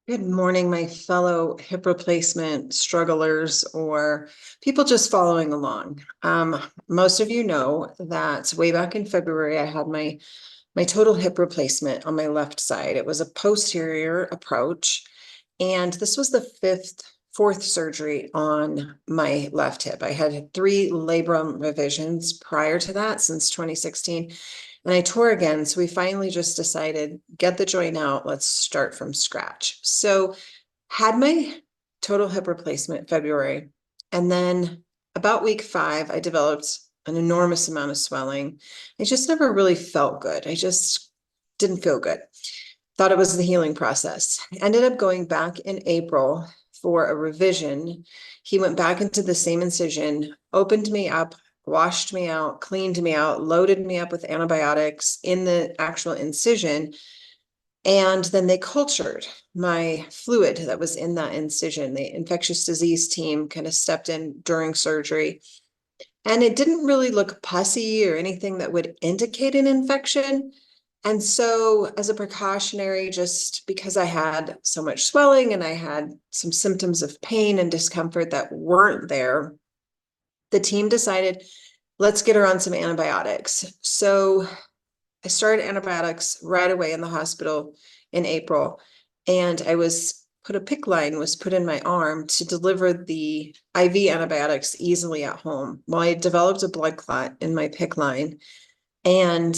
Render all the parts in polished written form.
Good morning, my fellow hip replacement strugglers or people just following along. Most of you know that way back in February, I had my total hip replacement on my left side. It was a posterior approach, and this was the fourth surgery on my left hip. I had 3 labrum revisions prior to that since 2016. And I tore again. So we finally just decided, get the joint out. Let's start from scratch. So had my total hip replacement February. And then about week 5, I developed an enormous amount of swelling. I just never really felt good. I just didn't feel good. Thought it was the healing process. Ended up going back in April for a revision. He went back into the same incision, opened me up, washed me out, cleaned me out, loaded me up with antibiotics in the actual incision. And then they cultured my fluid that was in that incision. The infectious disease team kind of stepped in during surgery. And it didn't really look pussy or anything that would indicate an infection. And so, as a precautionary, just because I had so much swelling and I had some symptoms of pain and discomfort that weren't there, the team decided, let's get her on some antibiotics. So I started antibiotics right away in the hospital in April, and a PICC line was put in my arm to deliver the IV antibiotics easily at home. Well, I developed a blood clot in my PICC line, and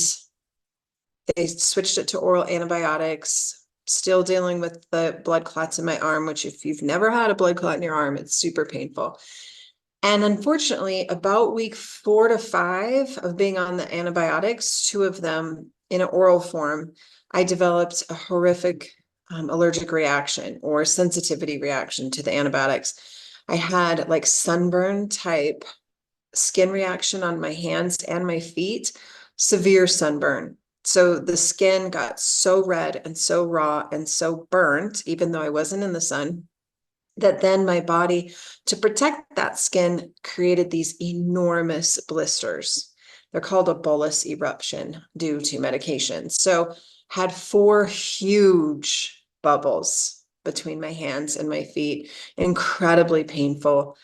they switched it to oral antibiotics, still dealing with the blood clots in my arm, which if you've never had a blood clot in your arm, it's super painful. And unfortunately, about week 4 to 5 of being on the antibiotics, 2 of them in an oral form, I developed a horrific allergic reaction or sensitivity reaction to the antibiotics. I had like sunburn type skin reaction on my hands and my feet, severe sunburn. So the skin got so red and so raw and so burnt, even though I wasn't in the sun, that then my body, to protect that skin, created these enormous blisters. They're called a bullous eruption due to medication. So had 4 huge bubbles between my hands and my feet, incredibly painful.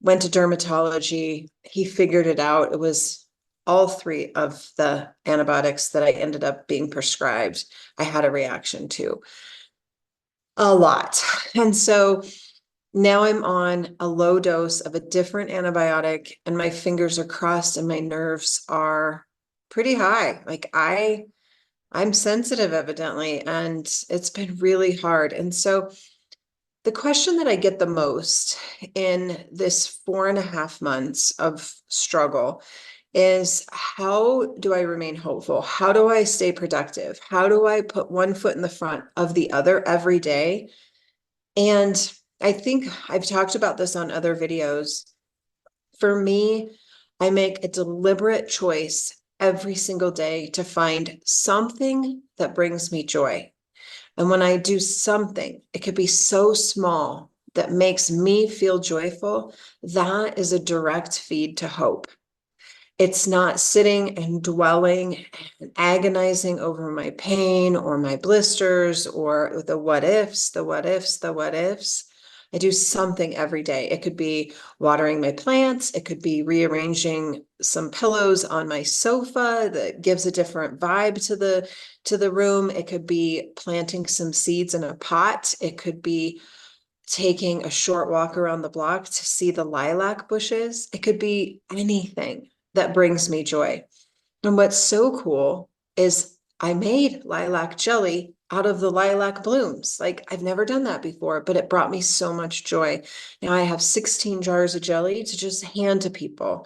Went to dermatology. He figured it out. It was all 3 of the antibiotics that I ended up being prescribed. I had a reaction to a lot. And so now I'm on a low dose of a different antibiotic, and my fingers are crossed and my nerves are pretty high. Like I'm sensitive evidently, and it's been really hard. And so the question that I get the most in this 4.5 months of struggle is, how do I remain hopeful? How do I stay productive? How do I put one foot in the front of the other every day? And I think I've talked about this on other videos. For me, I make a deliberate choice every single day to find something that brings me joy. And when I do something, it could be so small that makes me feel joyful. That is a direct feed to hope. It's not sitting and dwelling and agonizing over my pain or my blisters or the what ifs, the what ifs, the what ifs. I do something every day. It could be watering my plants. It could be rearranging some pillows on my sofa that gives a different vibe to the room. It could be planting some seeds in a pot. It could be taking a short walk around the block to see the lilac bushes. It could be anything that brings me joy. And what's so cool is I made lilac jelly out of the lilac blooms. Like, I've never done that before, but it brought me so much joy. Now I have 16 jars of jelly to just hand to people.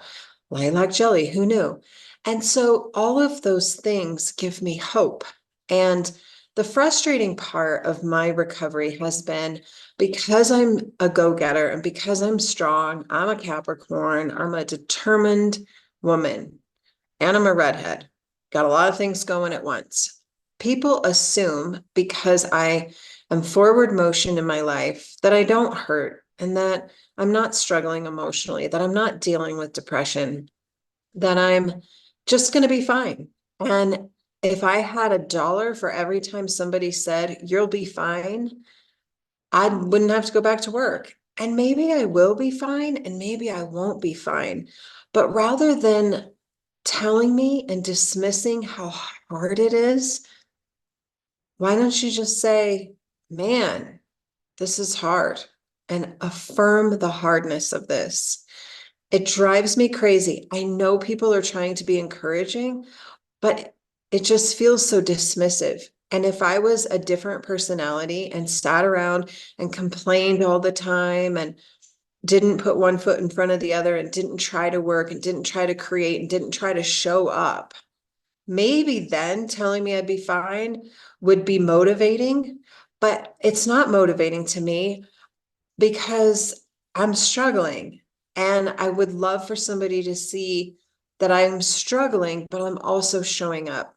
Lilac jelly, who knew? And so all of those things give me hope. And the frustrating part of my recovery has been, because I'm a go-getter and because I'm strong, I'm a Capricorn, I'm a determined woman, and I'm a redhead, got a lot of things going at once. People assume because I am forward motion in my life that I don't hurt and that I'm not struggling emotionally, that I'm not dealing with depression, that I'm just going to be fine. And if I had $1 for every time somebody said, you'll be fine, I wouldn't have to go back to work. And maybe I will be fine and maybe I won't be fine. But rather than telling me and dismissing how hard it is, why don't you just say, man, this is hard, and affirm the hardness of this? It drives me crazy. I know people are trying to be encouraging, but it just feels so dismissive. And if I was a different personality and sat around and complained all the time and didn't put one foot in front of the other and didn't try to work and didn't try to create and didn't try to show up, maybe then telling me I'd be fine would be motivating. But it's not motivating to me because I'm struggling. And I would love for somebody to see that I'm struggling, but I'm also showing up.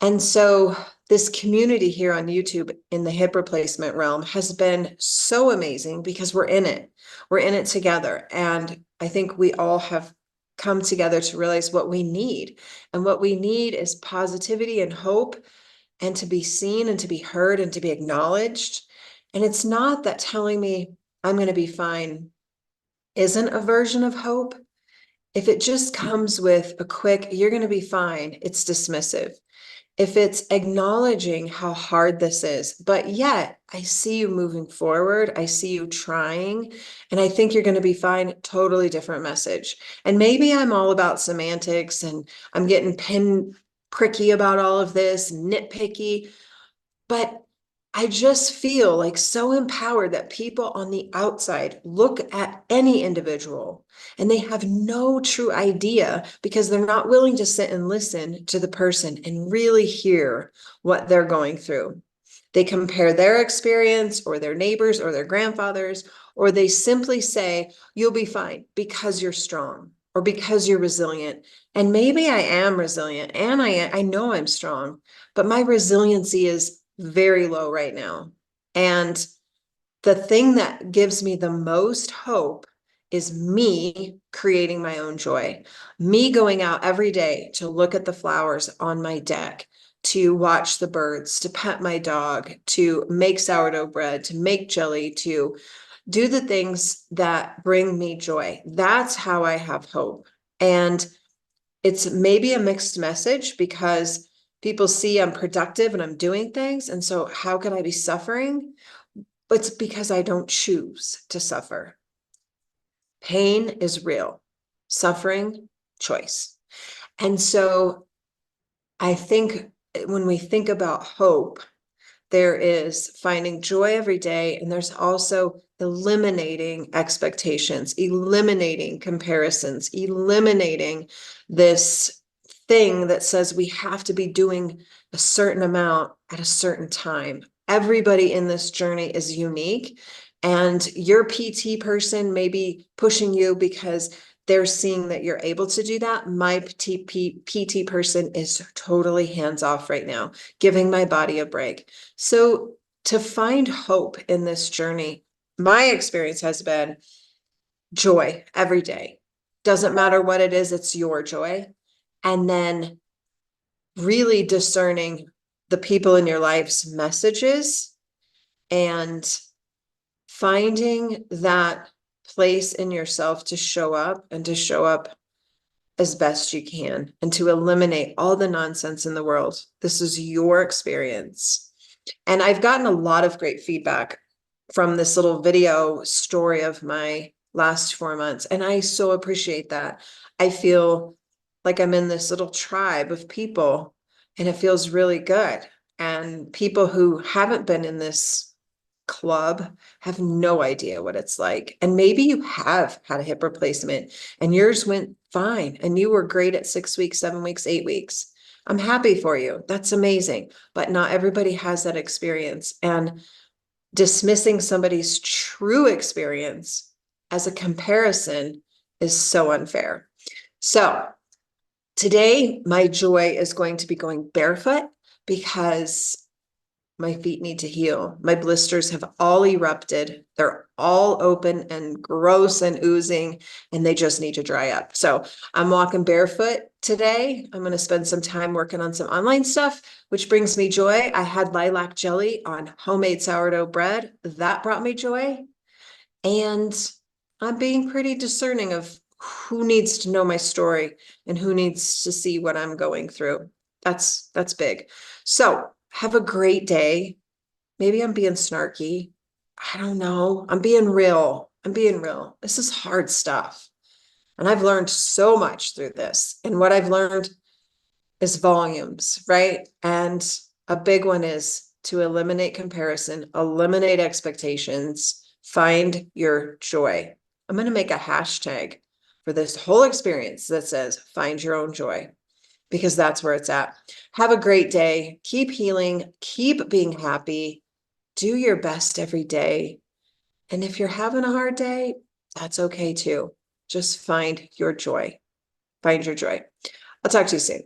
And so this community here on YouTube in the hip replacement realm has been so amazing because we're in it. We're in it together. And I think we all have come together to realize what we need. And what we need is positivity and hope, and to be seen and to be heard and to be acknowledged. And it's not that telling me I'm going to be fine isn't a version of hope. If it just comes with a quick, you're going to be fine, it's dismissive. If it's acknowledging how hard this is, but yet I see you moving forward, I see you trying, and I think you're going to be fine, totally different message. And maybe I'm all about semantics and I'm getting pricky about all of this, nitpicky, but I just feel like so empowered that people on the outside look at any individual and they have no true idea because they're not willing to sit and listen to the person and really hear what they're going through. They compare their experience or their neighbors or their grandfathers, or they simply say, you'll be fine because you're strong or because you're resilient. And maybe I am resilient and I know I'm strong, but my resiliency is very low right now. And the thing that gives me the most hope is me creating my own joy, me going out every day to look at the flowers on my deck, to watch the birds, to pet my dog, to make sourdough bread, to make jelly, to do the things that bring me joy. That's how I have hope. And it's maybe a mixed message because people see I'm productive and I'm doing things. And so how could I be suffering? But it's because I don't choose to suffer. Pain is real, suffering, choice. And so I think when we think about hope, there is finding joy every day, and there's also eliminating expectations, eliminating comparisons, eliminating this thing that says we have to be doing a certain amount at a certain time. Everybody in this journey is unique, and your PT person may be pushing you because they're seeing that you're able to do that. My PT person is totally hands off right now, giving my body a break. So to find hope in this journey, my experience has been joy every day. Doesn't matter what it is, it's your joy. And then really discerning the people in your life's messages and finding that place in yourself to show up and to show up as best you can and to eliminate all the nonsense in the world. This is your experience. And I've gotten a lot of great feedback from this little video story of my last 4 months. And I so appreciate that. I feel like I'm in this little tribe of people and it feels really good. And people who haven't been in this club have no idea what it's like. And maybe you have had a hip replacement and yours went fine and you were great at 6 weeks, 7 weeks, 8 weeks. I'm happy for you. That's amazing. But not everybody has that experience. And dismissing somebody's true experience as a comparison is so unfair. So today, my joy is going to be going barefoot because My feet need to heal. My blisters have all erupted. They're all open and gross and oozing, and they just need to dry up. So I'm walking barefoot today. I'm going to spend some time working on some online stuff, which brings me joy. I had lilac jelly on homemade sourdough bread. That brought me joy. And I'm being pretty discerning of who needs to know my story and who needs to see what I'm going through. That's big. So have a great day. Maybe I'm being snarky. I don't know. I'm being real. I'm being real. This is hard stuff. And I've learned so much through this. And what I've learned is volumes, right? And a big one is to eliminate comparison, eliminate expectations, find your joy. I'm going to make a hashtag for this whole experience that says find your own joy, because that's where it's at. Have a great day. Keep healing. Keep being happy. Do your best every day. And if you're having a hard day, that's okay too. Just find your joy. Find your joy. I'll talk to you soon.